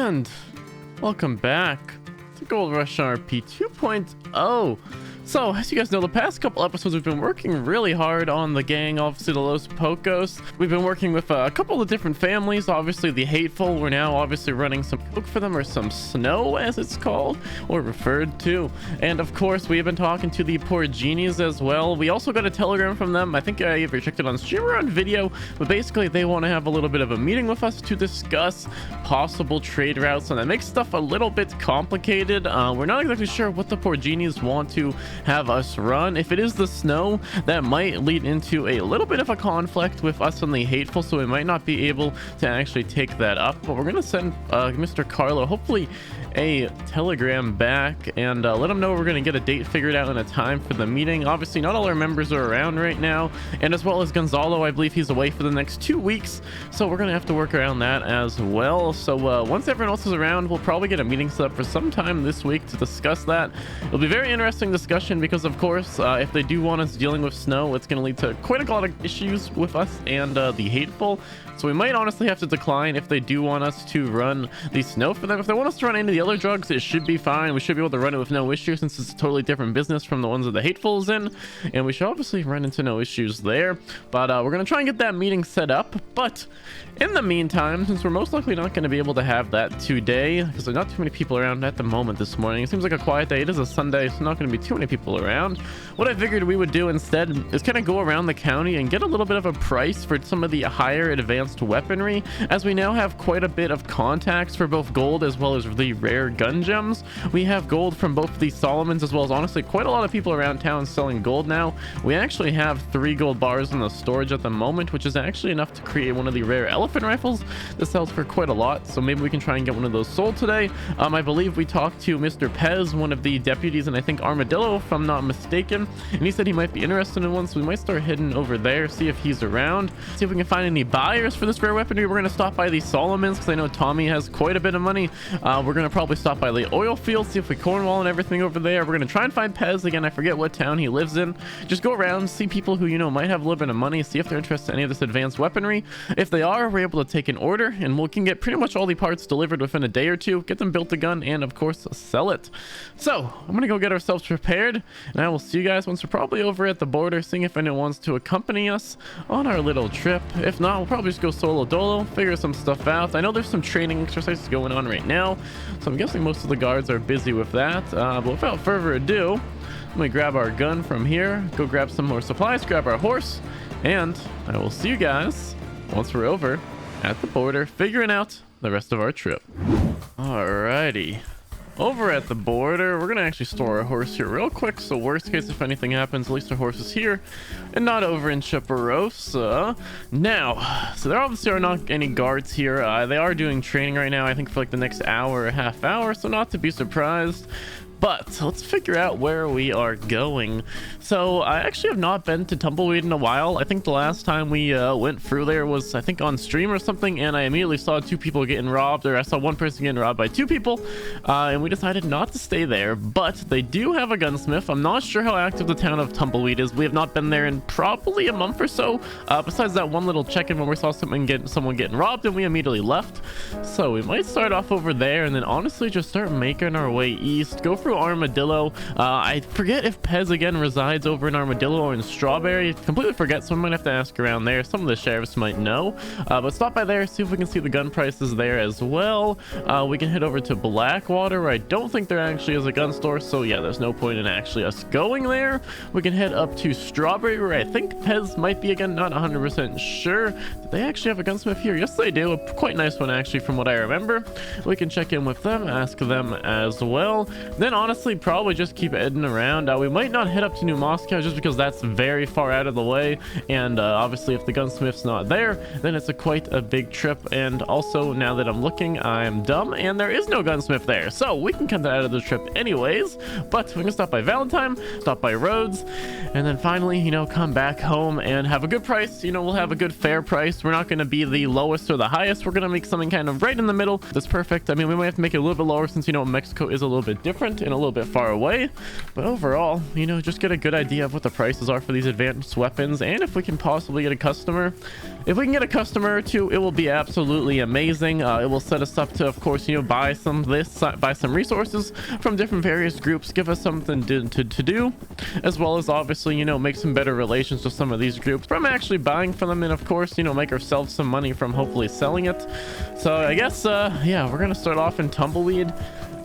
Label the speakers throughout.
Speaker 1: And welcome back to Goldrush RP 2.0. So, as you guys know, the past couple episodes we've been working really hard on the gang, obviously the Los Pocos. We've been working with a couple of different families, obviously the Hateful. We're now obviously running some coke for them, or some snow as it's called, or referred to. And of course, we have been talking to the poor genies as well. We also got a telegram from them. I think I either checked it on stream or on video, but basically they want to have a little bit of a meeting with us to discuss possible trade routes, and that makes stuff a little bit complicated. We're not exactly sure what the poor genies want to have us run. If it is the snow, that might lead into a little bit of a conflict with us and the Hateful, so we might not be able to actually take that up. But we're gonna send Mr. Carlo hopefully a telegram back and let him know we're gonna get a date figured out and a time for the meeting. Obviously not all our members are around right now, and as well as Gonzalo, I believe he's away for the next 2 weeks, so we're gonna have to work around that as well. So once everyone else is around, we'll probably get a meeting set up for some time this week to discuss that. It'll be a very interesting discussion because of course if they do want us dealing with snow, it's going to lead to quite a lot of issues with us and the Hateful. So we might honestly have to decline if they do want us to run the snow for them. If they want us to run any of the other drugs, it should be fine. We should be able to run it with no issue, since it's a totally different business from the ones that the Hateful's in, and we should obviously run into no issues there. But we're going to try and get that meeting set up. But in the meantime, since we're most likely not going to be able to have that today, because there's not too many people around at the moment this morning, it seems like a quiet day. It is a Sunday, so not going to be too many people around. What I figured we would do instead is kind of go around the county and get a little bit of a price for some of the higher advanced weaponry, as we now have quite a bit of contacts for both gold as well as the rare gun gems. We have gold from both the Solomons, as well as honestly quite a lot of people around town selling gold now. We actually have 3 gold bars in the storage at the moment, which is actually enough to create one of the rare elephant rifles that sells for quite a lot, so maybe we can try and get one of those sold today. I believe we talked to Mr. Pez, one of the deputies, and I think Armadillo if I'm not mistaken, and he said he might be interested in one, so we might start heading over there, see if he's around, see if we can find any buyers for this rare weaponry. We're going to stop by the Solomons because I know Tommy has quite a bit of money. We're going to probably stop by the oil field, see if we cornwall and everything over there. We're going to try and find Pez again. I forget what town he lives in. Just go around, see people who, you know, might have a little bit of money, see if they're interested in any of this advanced weaponry. If they are, we're able to take an order and we can get pretty much all the parts delivered within a day or two, get them built a gun, and of course sell it. So I'm going to go get ourselves prepared, and I will see you guys once we're probably over at the border, seeing if anyone wants to accompany us on our little trip. If not, we'll probably just go solo dolo, figure some stuff out. I know there's some training exercises going on right now, so I'm guessing most of the guards are busy with that. But without further ado, let me grab our gun from here, go grab some more supplies, grab our horse, and I will see you guys once we're over at the border figuring out the rest of our trip. Alrighty, over at the border, we're gonna actually store our horse here real quick, so worst case if anything happens, at least our horse is here and not over in Chaparosa. Now, so there obviously are not any guards here. They are doing training right now, I think for like the next hour or half hour, so not to be surprised. But let's figure out where we are going. So I actually have not been to Tumbleweed in a while. I think the last time we went through there was, I think, on stream or something, and I immediately saw 2 people getting robbed, or I saw 1 person getting robbed by 2 people, and we decided not to stay there. But they do have a gunsmith. I'm not sure how active the town of Tumbleweed is. We have not been there in probably a month or so, besides that one little check-in when we saw someone getting robbed and we immediately left. So we might start off over there and then honestly just start making our way east, go through Armadillo. I forget if Pez again resides over in Armadillo or in Strawberry. Completely forget, so I might have to ask around there. Some of the sheriffs might know, but stop by there, see if we can see the gun prices there as well. We can head over to Blackwater, where I don't think there actually is a gun store, so yeah, there's no point in actually us going there. We can head up to Strawberry, where I think Pez might be again, not 100% sure. Do they actually have a gunsmith here? Yes, they do. A quite nice one actually from what I remember. We can check in with them, ask them as well. Then honestly probably just keep heading around. We might not head up to New Moscow just because that's very far out of the way, and obviously if the gunsmith's not there, then it's quite a big trip. And also, now that I'm looking, I'm dumb and there is no gunsmith there, so we can cut that out of the trip anyways. But we can stop by Valentine, stop by Rhodes, and then finally, you know, come back home and have a good price. You know, we'll have a good fair price. We're not going to be the lowest or the highest. We're going to make something kind of right in the middle that's perfect. I mean, we might have to make it a little bit lower since, you know, Mexico is a little bit different and a little bit far away. But overall, you know, just get a good idea of what the prices are for these advanced weapons, and if we can possibly get a customer. If we can get a customer or two, it will be absolutely amazing. It will set us up to, of course, you know, buy some resources from different various groups, give us something to do, as well as obviously, you know, make some better relations with some of these groups from actually buying from them, and of course, you know, make ourselves some money from hopefully selling it. So I guess yeah, we're gonna start off in Tumbleweed.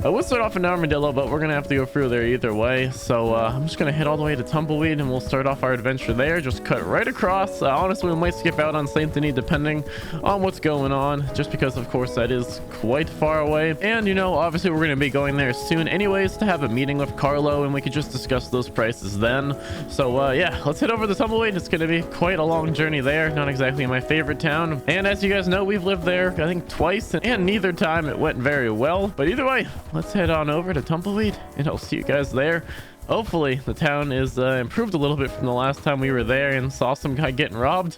Speaker 1: We'll start off in Armadillo, but we're gonna have to go through there either way. So I'm just gonna head all the way to Tumbleweed, and we'll start off our adventure there. Just cut right across. Honestly, we might skip out on Saint Denis depending on what's going on, just because of course that is quite far away. And you know, obviously we're gonna be going there soon anyways to have a meeting with Carlo, and we could just discuss those prices then. So yeah, let's head over to Tumbleweed. It's gonna be quite a long journey there. Not exactly my favorite town, and as you guys know, we've lived there I think twice, and neither time it went very well. But either way, let's head on over to Tumbleweed, and I'll see you guys there. Hopefully the town is improved a little bit from the last time we were there and saw some guy getting robbed.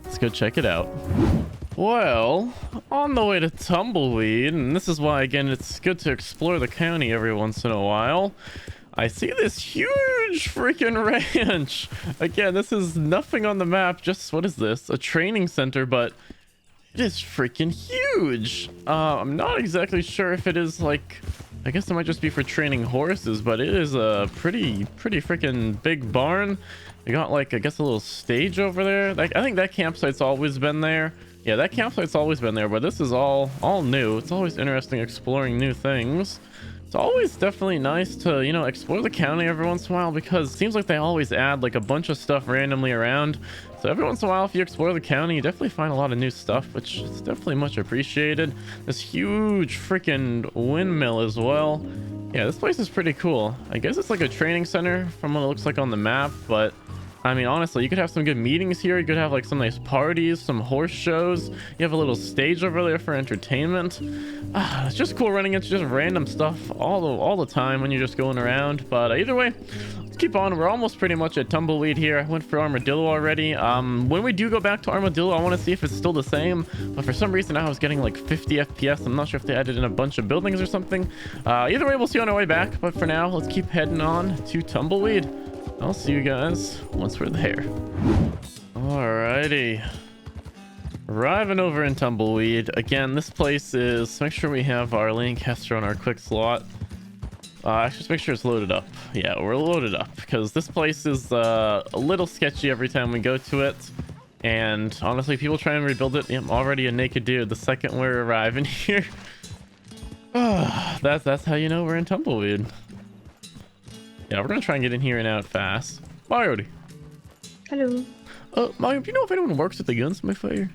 Speaker 1: Let's go check it out. Well, on the way to Tumbleweed, and this is why again it's good to explore the county every once in a while, I see this huge freaking ranch. Again, this is nothing on the map, just what is this, a training center, but it is freaking huge. I'm not exactly sure if it is like, I guess it might just be for training horses, but it is a pretty freaking big barn. They got like, I guess, a little stage over there. Like, I think that campsite's always been there. Yeah, that campsite's always been there, but this is all new. It's always interesting exploring new things. It's always definitely nice to, you know, explore the county every once in a while, because it seems like they always add like a bunch of stuff randomly around. So every once in a while, if you explore the county, you definitely find a lot of new stuff, which is definitely much appreciated. This huge freaking windmill as well. Yeah, this place is pretty cool. I guess it's like a training center from what it looks like on the map, but I mean, honestly, you could have some good meetings here. You could have like some nice parties, some horse shows. You have a little stage over there for entertainment. It's just cool running into just random stuff all the time when you're just going around. But either way, let's keep on. We're almost pretty much at Tumbleweed here. I went for Armadillo already. When we do go back to Armadillo, I want to see if it's still the same. But for some reason, I was getting like 50 FPS. I'm not sure if they added in a bunch of buildings or something. Either way, we'll see on our way back. But for now, let's keep heading on to Tumbleweed. I'll see you guys once we're there. Alrighty. Arriving over in Tumbleweed. Again, this place is... Make sure we have our Lancaster on our quick slot. Actually, just make sure it's loaded up. Yeah, we're loaded up, because this place is a little sketchy every time we go to it. And honestly, people try and rebuild it. I'm already a naked dude the second we're arriving here. That's how you know we're in Tumbleweed. Yeah, we're gonna try and get in here and out fast. Marty.
Speaker 2: Hello.
Speaker 1: Mario, do you know if anyone works at the gunsmith here?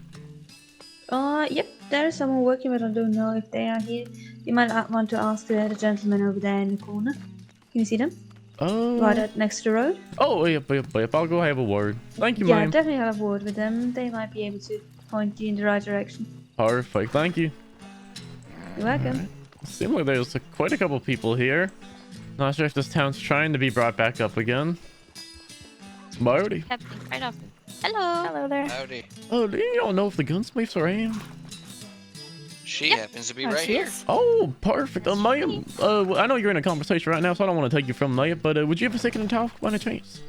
Speaker 2: Yep, there is someone working, but I don't know if they are here. You might want to ask the gentleman over there in the corner. Can you see them?
Speaker 1: Oh.
Speaker 2: Right at next to the road?
Speaker 1: Oh, yep. I'll go have a word. Thank you,
Speaker 2: yeah,
Speaker 1: ma'am.
Speaker 2: definitely have a word with them. They might be able to point you in the right direction.
Speaker 1: Perfect. Thank you.
Speaker 2: You're welcome.
Speaker 1: Right. Seems like there's quite a couple people here. Not sure if this town's trying to be brought back up again. It's Marty.
Speaker 3: Happening right off. Hello.
Speaker 2: Hello there.
Speaker 4: Howdy.
Speaker 1: Oh, do you all know if the gunsmiths are around?
Speaker 4: She happens to be right here.
Speaker 1: Oh, perfect. Ma'am, I know you're in a conversation right now, so I don't want to take you from there, but would you have a second to talk by any chance?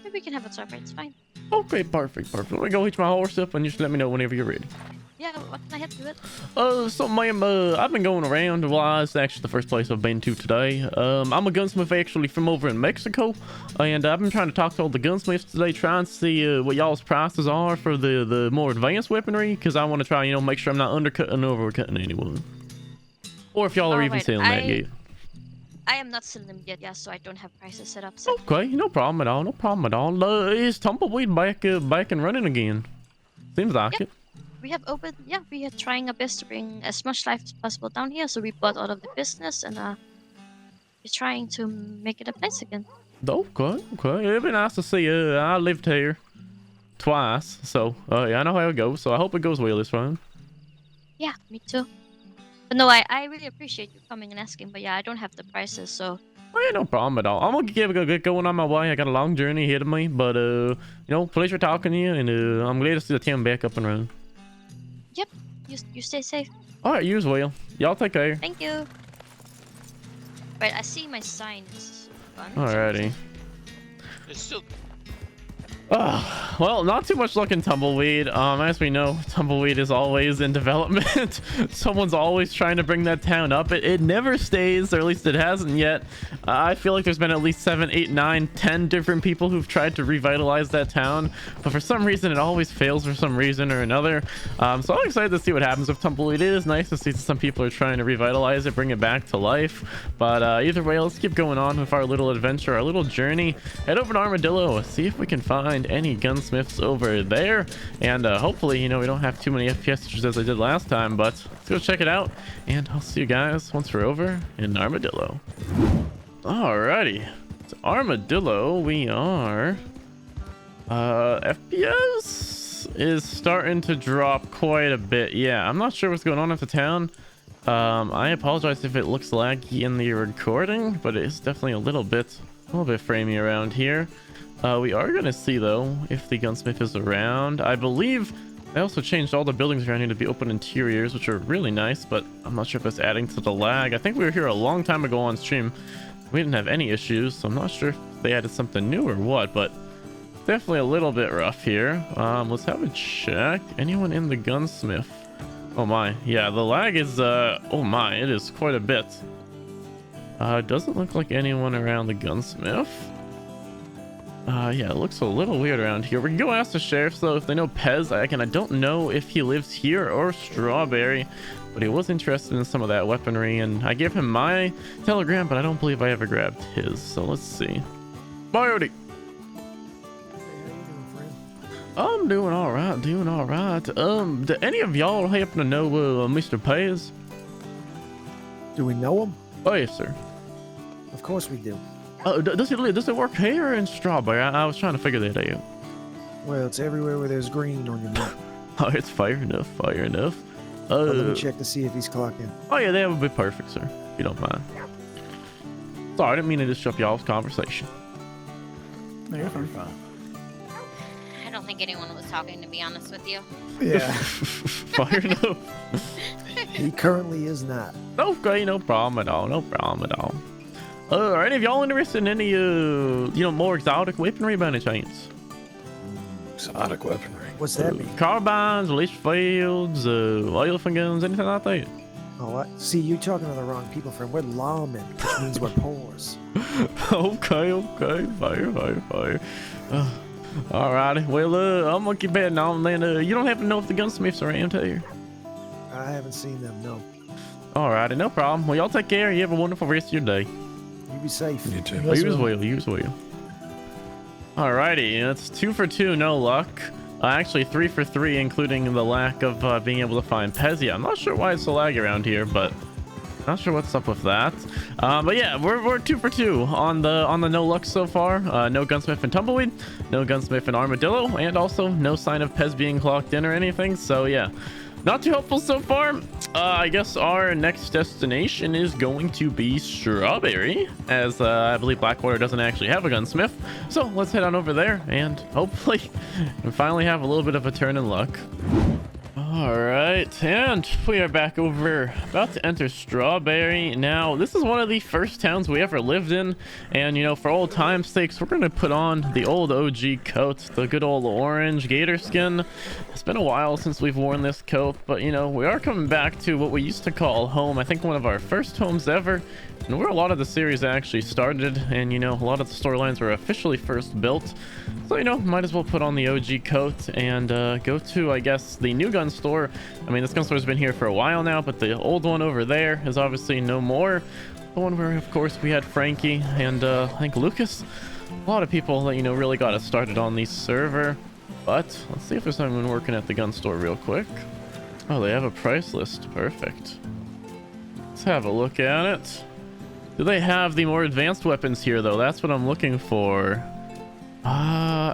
Speaker 3: Maybe we can have a talk, right? It's fine.
Speaker 1: Okay, perfect. Let me go hitch my horse up, and you just let me know whenever you're ready.
Speaker 3: Yeah, what can I help you with?
Speaker 1: So ma'am, I've been going around. Well, it's actually the first place I've been to today. I'm a gunsmith actually from over in Mexico, and I've been trying to talk to all the gunsmiths today, trying to see what y'all's prices are for the more advanced weaponry, because I want to try, make sure I'm not undercutting or overcutting anyone. Or if y'all are even selling that yet.
Speaker 3: I am not selling them yet, yeah, so I don't have prices set up. So.
Speaker 1: Okay, no problem at all. No problem at all. Is Tumbleweed back and running again? Seems like it.
Speaker 3: We have opened, yeah, we are trying our best to bring as much life as possible down here, so we bought all of the business, and we're trying to make it a place again.
Speaker 1: Okay. It'd be nice to see you. I lived here twice, so yeah, I know how it goes, so I hope it goes well this time.
Speaker 3: Yeah, me too. But no, I really appreciate you coming and asking, but yeah, I don't have the prices, so...
Speaker 1: Oh, yeah, no problem at all. I'm gonna get going on my way. I got a long journey ahead of me, but pleasure talking to you, and I'm glad to see the town back up and running.
Speaker 3: Yep, you stay safe.
Speaker 1: All right, you as well. Y'all take care.
Speaker 3: Thank you. Right, I see my sign is gone.
Speaker 1: Alrighty.
Speaker 4: It's still.
Speaker 1: Well, not too much luck in Tumbleweed. As we know, Tumbleweed is always in development. Someone's always trying to bring that town up. It never stays, or at least it hasn't yet. I feel like there's been at least 7, 8, 9, 10 different people who've tried to revitalize that town, but for some reason it always fails for some reason or another. So I'm excited to see what happens with Tumbleweed. It is nice to see some people are trying to revitalize it, bring it back to life. But either way, let's keep going on with our little adventure, our little journey. Head over to Armadillo, see if we can find any gunsmiths over there, and hopefully, you know, we don't have too many FPS issues as I did last time, but let's go check it out, and I'll see you guys once we're over in Armadillo. Alrighty, it's Armadillo. We are FPS is starting to drop quite a bit. Yeah, I'm not sure what's going on with the town. I apologize if it looks laggy in the recording, but it is definitely a little bit framey around here. We are going to see, though, if the gunsmith is around. I believe they also changed all the buildings around here to be open interiors, which are really nice, but I'm not sure if that's adding to the lag. I think we were here a long time ago on stream. We didn't have any issues, so I'm not sure if they added something new or what, but definitely a little bit rough here. Let's have a check. Anyone in the gunsmith? Oh my, yeah, the lag is, oh my, it is quite a bit. Doesn't look like anyone around the gunsmith. Yeah, it looks a little weird around here. We can go ask the sheriffs, though, if they know Pez. I don't know if he lives here or Strawberry, but he was interested in some of that weaponry, and I gave him my telegram, but I don't believe I ever grabbed his, so let's see. Bye, Odie. I'm doing all right, do any of y'all happen to know Mr. Pez?
Speaker 5: Do we know him?
Speaker 1: Oh, yes, sir.
Speaker 5: Of course we do.
Speaker 1: Does he work here or in Strawberry? I was trying to figure that out.
Speaker 5: Well, it's everywhere where there's green on your map.
Speaker 1: Oh, it's fair enough.
Speaker 5: Let me check to see if he's clocked in.
Speaker 1: Oh yeah, that would be perfect, sir, if you don't mind. Sorry, I didn't mean to disrupt y'all's conversation.
Speaker 5: No, you're fine.
Speaker 6: I don't think anyone was talking, to be honest with you.
Speaker 5: Yeah.
Speaker 1: Fair enough.
Speaker 5: He currently is not.
Speaker 1: Okay, no problem at all. Are any of y'all interested in any, more exotic weaponry by any chance?
Speaker 7: Exotic weaponry.
Speaker 5: What's that mean?
Speaker 1: Carbines, leash fields, elephant guns, anything like that?
Speaker 5: Oh, what? See, you're talking to the wrong people, friend. We're lawmen, which means we're pores.
Speaker 1: Okay, fire. Alrighty, well, I'm gonna keep betting on then. You don't happen to know if the gunsmiths are around here?
Speaker 5: I haven't seen them, no.
Speaker 1: Alrighty, no problem. Well, y'all take care. You have a wonderful rest of your day.
Speaker 5: You be safe.
Speaker 7: You too.
Speaker 1: You as well. Alrighty, it's 2 for 2, no luck. Actually 3 for 3, including the lack of being able to find Pezia. I'm not sure why it's so laggy around here, but not sure what's up with that. But yeah, we're 2 for 2 on the no luck so far. No gunsmith in Tumbleweed, no gunsmith in Armadillo, and also no sign of Pez being clocked in or anything. So yeah, not too helpful so far. I guess our next destination is going to be Strawberry, as I believe Blackwater doesn't actually have a gunsmith. So let's head on over there and hopefully we finally have a little bit of a turn in luck. All right, and we are back over, about to enter Strawberry. Now, this is one of the first towns we ever lived in, and, for old time's sakes, we're going to put on the old OG coat, the good old orange gator skin. It's been a while since we've worn this coat, but, we are coming back to what we used to call home. I think one of our first homes ever, and where a lot of the series actually started, and, a lot of the storylines were officially first built. So, might as well put on the OG coat and go to, I guess, the new gun store. I mean, this gun store's been here for a while now, but the old one over there is obviously no more. The one where, of course, we had Frankie and I think Lucas. A lot of people that, really got us started on the server. But let's see if there's someone working at the gun store real quick. Oh, they have a price list. Perfect. Let's have a look at it. Do they have the more advanced weapons here, though? That's what I'm looking for.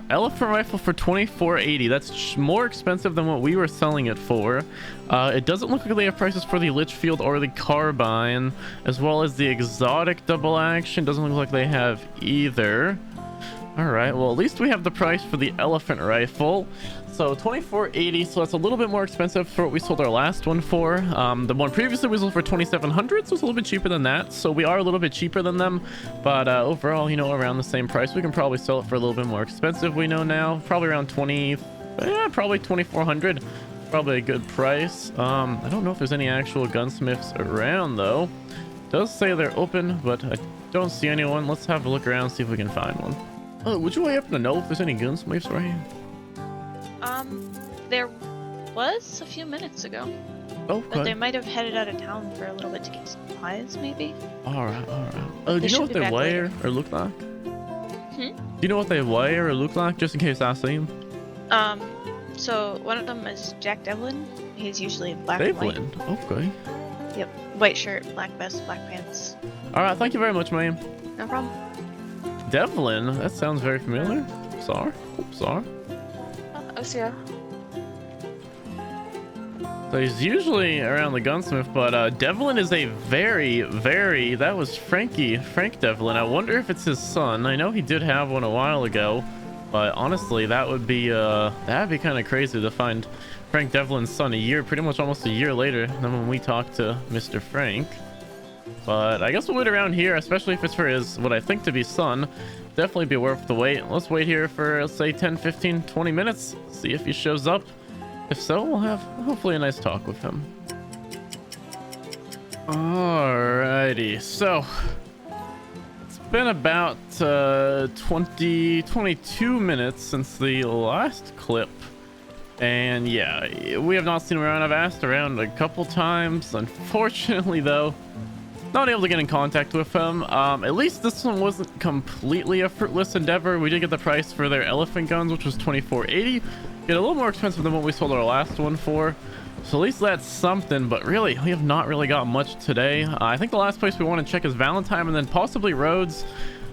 Speaker 1: Elephant rifle for $24.80. That's more expensive than what we were selling it for. It doesn't look like they have prices for the Litchfield or the carbine, as well as the exotic double action. Doesn't look like they have either. All right, well, at least we have the price for the elephant rifle. So 2480, so that's a little bit more expensive for what we sold our last one for. The one previously we sold for 2700, so it's a little bit cheaper than that. So we are a little bit cheaper than them, but overall, you know, around the same price. We can probably sell it for a little bit more expensive, we know now. Probably around 20, yeah, probably 2400. Probably a good price. I don't know if there's any actual gunsmiths around, though. It does say they're open, but I don't see anyone. Let's have a look around, see if we can find one. Oh, would you happen to know if there's any gunsmiths right here?
Speaker 8: There was a few minutes ago.
Speaker 1: Okay.
Speaker 8: But they might have headed out of town for a little bit to get supplies, maybe.
Speaker 1: Alright. Do you know what they weigh or look like?
Speaker 8: Do
Speaker 1: you know what they weigh or look like, just in case I see them?
Speaker 8: So one of them is Jack Devlin. He's usually in black and white.
Speaker 1: Devlin? Okay.
Speaker 8: Yep. White shirt, black vest, black pants.
Speaker 1: Alright, thank you very much, ma'am.
Speaker 8: No problem.
Speaker 1: Devlin? That sounds very familiar. Sorry.
Speaker 8: Oh, yeah.
Speaker 1: So he's usually around the gunsmith, but Devlin is a very, that was Frank Devlin. I wonder if it's his son. I know he did have one a while ago, but honestly, that would be kind of crazy to find Frank Devlin's son pretty much almost a year later than when we talked to Mr. Frank. But I guess we'll wait around here, especially if it's for his, what I think to be son. Definitely be worth the wait. Let's wait here for, let's say, 10, 15, 20 minutes. See if he shows up. If so, we'll have hopefully a nice talk with him. Alrighty, so it's been about 22 minutes since the last clip. And yeah, we have not seen him around. I've asked around a couple times. Unfortunately, though, not able to get in contact with him. At least this one wasn't completely a fruitless endeavor. We did get the price for their elephant guns, which was 2480. Get a little more expensive than what we sold our last one for. So at least that's something, but really, we have not really got much today. I think the last place we want to check is Valentine and then possibly Rhodes.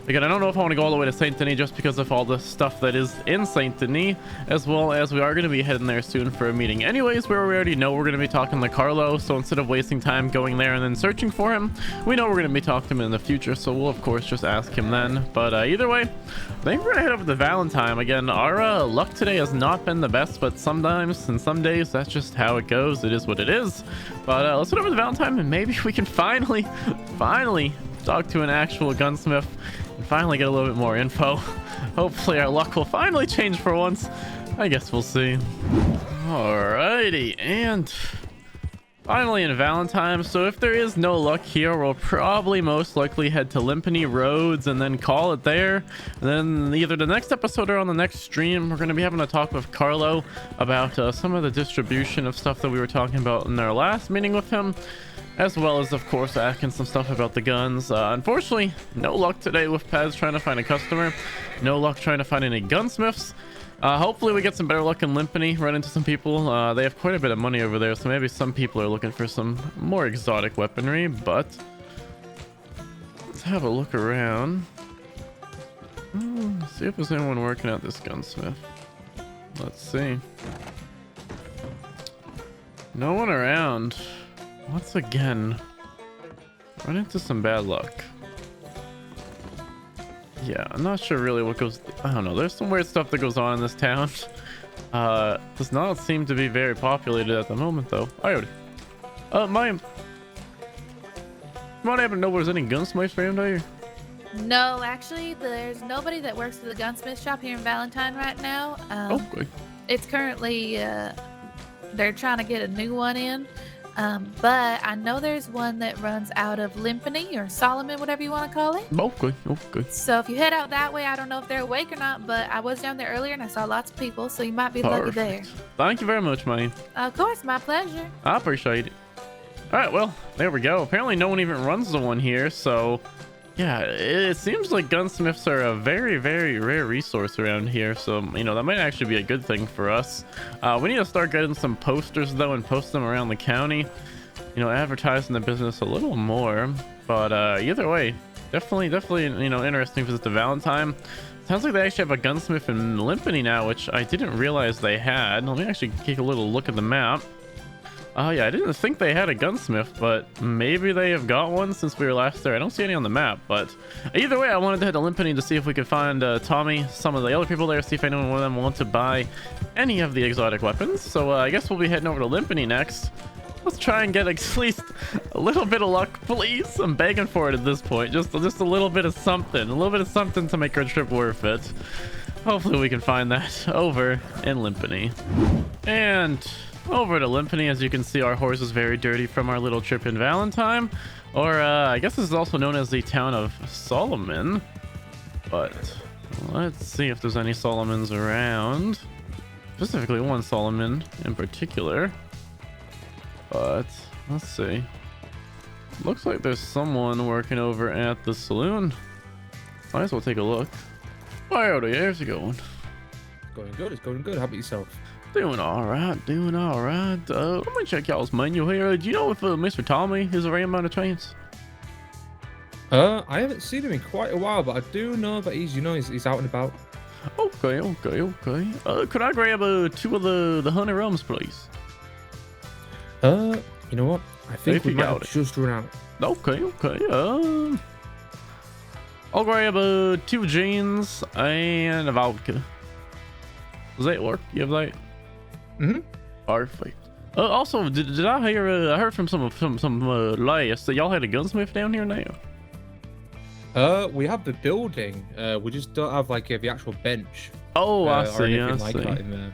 Speaker 1: Again, I don't know if I want to go all the way to Saint Denis just because of all the stuff that is in Saint Denis, as well as we are going to be heading there soon for a meeting anyways, where we already know we're going to be talking to Carlo. So instead of wasting time going there and then searching for him, we know we're going to be talking to him in the future, so we'll of course just ask him then. But either way, I think we're going to head over to Valentine. Again, our luck today has not been the best, but sometimes and some days that's just how it goes. It is what it is. But let's head over to Valentine and maybe we can finally talk to an actual gunsmith and finally get a little bit more info. Hopefully our luck will finally change for once. I guess we'll see. Alrighty, and finally in Valentine. So if there is no luck here, we'll probably most likely head to Limpany, Rhodes, and then call it there. And then either the next episode or on the next stream, we're going to be having a talk with Carlo about some of the distribution of stuff that we were talking about in our last meeting with him, as well as, of course, asking some stuff about the guns. Unfortunately, no luck today with Pez trying to find a customer. No luck trying to find any gunsmiths. Hopefully we get some better luck in Limpany, run into some people. They have quite a bit of money over there, so maybe some people are looking for some more exotic weaponry, but let's have a look around. See if there's anyone working at this gunsmith. Let's see. No one around. Once again, run into some bad luck. Yeah, I'm not sure really what goes... I don't know. There's some weird stuff that goes on in this town. Does not seem to be very populated at the moment, though. Alrighty. Might happen to know if there's any gunsmiths around here?
Speaker 9: No, actually, there's nobody that works at the gunsmith shop here in Valentine right now.
Speaker 1: Okay.
Speaker 9: It's currently... they're trying to get a new one in. But I know there's one that runs out of Limpany or Solomon, whatever you want to call it.
Speaker 1: Okay.
Speaker 9: So if you head out that way, I don't know if they're awake or not, but I was down there earlier and I saw lots of people, so you might be lucky there.
Speaker 1: Thank you very much, man.
Speaker 9: Of course, my pleasure.
Speaker 1: I appreciate it. All right, well, there we go. Apparently no one even runs the one here, so yeah, it seems like gunsmiths are a very, very rare resource around here, so, you know, that might actually be a good thing for us. We need to start getting some posters, though, and post them around the county. You know, advertising the business a little more. But either way, definitely, you know, interesting visit to Valentine. Sounds like they actually have a gunsmith in Limpany now, which I didn't realize they had. Let me actually take a little look at the map. Yeah, I didn't think they had a gunsmith, but maybe they have got one since we were last there. I don't see any on the map, but either way, I wanted to head to Limpany to see if we could find Tommy, some of the other people there, see if anyone of them want to buy any of the exotic weapons. So I guess we'll be heading over to Limpany next. Let's try and get at least a little bit of luck, please. I'm begging for it at this point. Just a little bit of something. A little bit of something to make our trip worth it. Hopefully we can find that over in Limpany. And over to Limpany, as you can see, our horse is very dirty from our little trip in Valentine. Or I guess this is also known as the town of Solomon. But let's see if there's any Solomons around. Specifically one Solomon in particular. But let's see. Looks like there's someone working over at the saloon. Might as well take a look. Howdy, how's it going?
Speaker 10: Going good, it's going good. How about yourself?
Speaker 1: Doing alright, doing alright. Let me check y'all's menu here. Do you know if Mr. Tommy is around by any chance?
Speaker 10: I haven't seen him in quite a while, but I do know that he's out and about.
Speaker 1: Okay. Could I grab two of the honey rums, please?
Speaker 10: You know what? I think
Speaker 1: If
Speaker 10: we
Speaker 1: you
Speaker 10: might
Speaker 1: got
Speaker 10: have
Speaker 1: it.
Speaker 10: just run out.
Speaker 1: Okay. I'll grab 2 jeans and a vodka. Does that work? You have that?
Speaker 10: Mm-hmm.
Speaker 1: Perfect. Also, did I hear? I heard from some last that y'all had a gunsmith down here now.
Speaker 10: We have the building. We just don't have like the actual bench.
Speaker 1: Oh, I
Speaker 10: or
Speaker 1: see.
Speaker 10: anything
Speaker 1: I
Speaker 10: like
Speaker 1: see.
Speaker 10: that in there.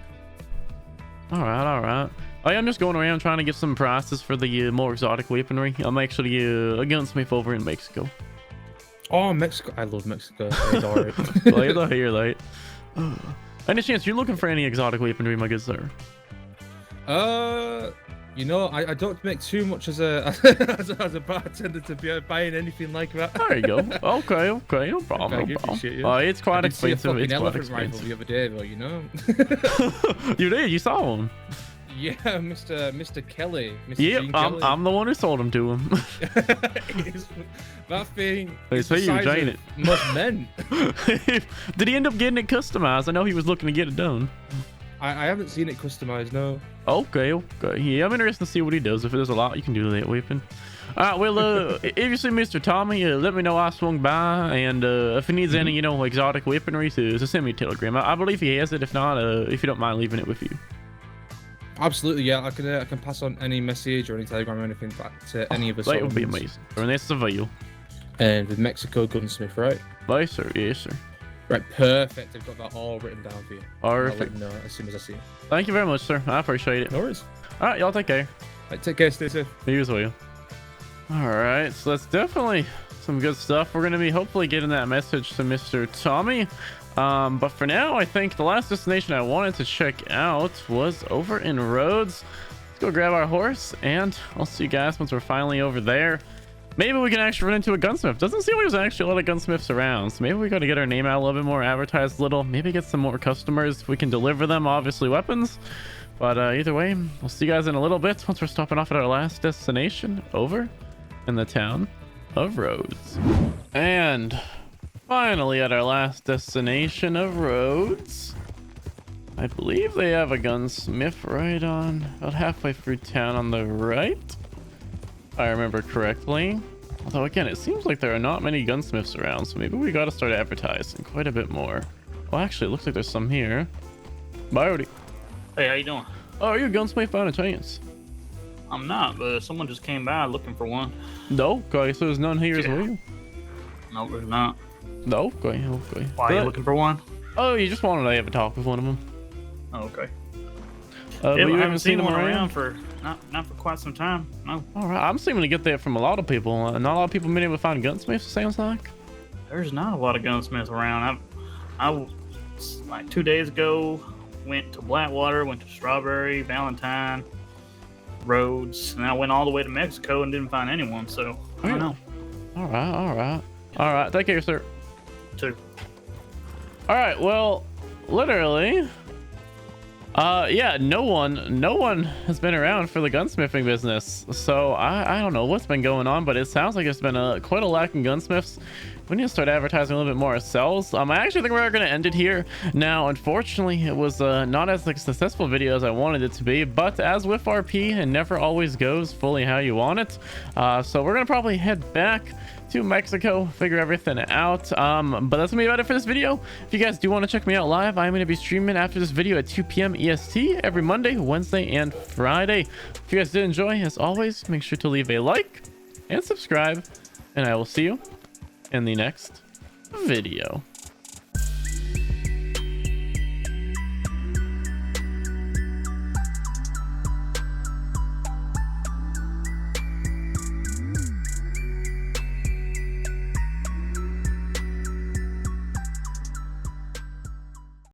Speaker 1: All right. I'm just going around trying to get some prices for the more exotic weaponry. I'm actually a gunsmith over in Mexico.
Speaker 10: Oh, Mexico! I love Mexico. I adore it.
Speaker 1: Glad to hear that. Any chance you're looking for any exotic weaponry, my good sir?
Speaker 10: You know, I don't make too much as a as a bartender to be buying anything like that.
Speaker 1: There you go. Okay, no problem.
Speaker 10: Thank you,
Speaker 1: No problem.
Speaker 10: appreciate you.
Speaker 1: It's quite
Speaker 10: I did see a
Speaker 1: expensive.
Speaker 10: fucking
Speaker 1: It's quite
Speaker 10: elephant rifle
Speaker 1: expensive.
Speaker 10: the other day, though. You know.
Speaker 1: You did? You saw one?
Speaker 10: Yeah, Mr. Kelly. Mr.
Speaker 1: Yep,
Speaker 10: Gene Kelly.
Speaker 1: I'm the one who sold them to him.
Speaker 10: That thing.
Speaker 1: They
Speaker 10: is
Speaker 1: say
Speaker 10: the
Speaker 1: you
Speaker 10: size
Speaker 1: drain
Speaker 10: of
Speaker 1: it.
Speaker 10: most men.
Speaker 1: Did he end up getting it customized? I know he was looking to get it done.
Speaker 10: I haven't seen it customized, no.
Speaker 1: Okay. Yeah, I'm interested to see what he does. If there's a lot you can do with that weapon. Alright, well, if you see Mr. Tommy, let me know I swung by, and if he needs any, exotic weaponry, to send me a telegram. I believe he has it. If not, if you don't mind leaving it with you.
Speaker 10: Absolutely, yeah. I can pass on any message or any telegram or anything back to any of us.
Speaker 1: That would be amazing. And that's Seville.
Speaker 10: And with Mexico gunsmith, right?
Speaker 1: Yes, sir. Yes, sir.
Speaker 10: Right, perfect. I've got that all written down for you.
Speaker 1: Perfect.
Speaker 10: I'll let you know as soon as I see it.
Speaker 1: Thank you very much, sir. I appreciate it.
Speaker 10: No worries.
Speaker 1: All right, y'all take care.
Speaker 10: Right, take care, stay safe.
Speaker 1: You as well. All right, so that's definitely some good stuff. We're going to be hopefully getting that message to Mr. Tommy. But for now, I think the last destination I wanted to check out was over in Rhodes. Let's go grab our horse, and I'll see you guys once we're finally over there. Maybe we can actually run into a gunsmith. Doesn't seem like there's actually a lot of gunsmiths around, so maybe we got to get our name out a little bit more, advertise a little, maybe get some more customers if we can deliver them, obviously weapons. But either way, we'll see you guys in a little bit once we're stopping off at our last destination over in the town of Rhodes. And finally at our last destination of Rhodes, I believe they have a gunsmith right on about halfway through town on the right, if I remember correctly. Although again, it seems like there are not many gunsmiths around, so maybe we got to start advertising quite a bit more. Well, actually, it looks like there's some here. Biody.
Speaker 11: Hey, how you doing?
Speaker 1: Oh, are you a gunsmith by any chance?
Speaker 11: I'm not, but someone just came by looking for one.
Speaker 1: No, okay, so there's none here as well.
Speaker 11: No, there's not.
Speaker 1: No, okay.
Speaker 11: Why are you looking for one?
Speaker 1: Oh, you just wanted to have a talk with one of them.
Speaker 11: Oh, okay.
Speaker 1: But
Speaker 11: Yeah,
Speaker 1: you
Speaker 11: I
Speaker 1: haven't
Speaker 11: haven't seen
Speaker 1: them
Speaker 11: one around for not for quite some time. No.
Speaker 1: All right, I'm seeming to get that from a lot of people. Not a lot of people been able to find gunsmiths, it sounds like.
Speaker 11: There's not a lot of gunsmiths around. I like 2 days ago went to Blackwater, went to Strawberry, Valentine, Rhodes, and I went all the way to Mexico and didn't find anyone. So I don't know.
Speaker 1: All right. Take care, sir.
Speaker 11: Too.
Speaker 1: All right. Well, literally, yeah, no one has been around for the gunsmithing business. So I don't know what's been going on, but it sounds like it's been quite a lack in gunsmiths. we need to start advertising a little bit more ourselves. I actually think we're going to end it here. Now, unfortunately, it was not as like, successful video as I wanted it to be, but as with RP, it never always goes fully how you want it. So we're going to probably head back to Mexico, figure everything out. But that's gonna be about it for this video. If you guys do want to check me out live, I'm gonna be streaming after this video at 2 p.m. EST every Monday, Wednesday, and Friday. If you guys did enjoy, as always, make sure to leave a like and subscribe, and I will see you in the next video.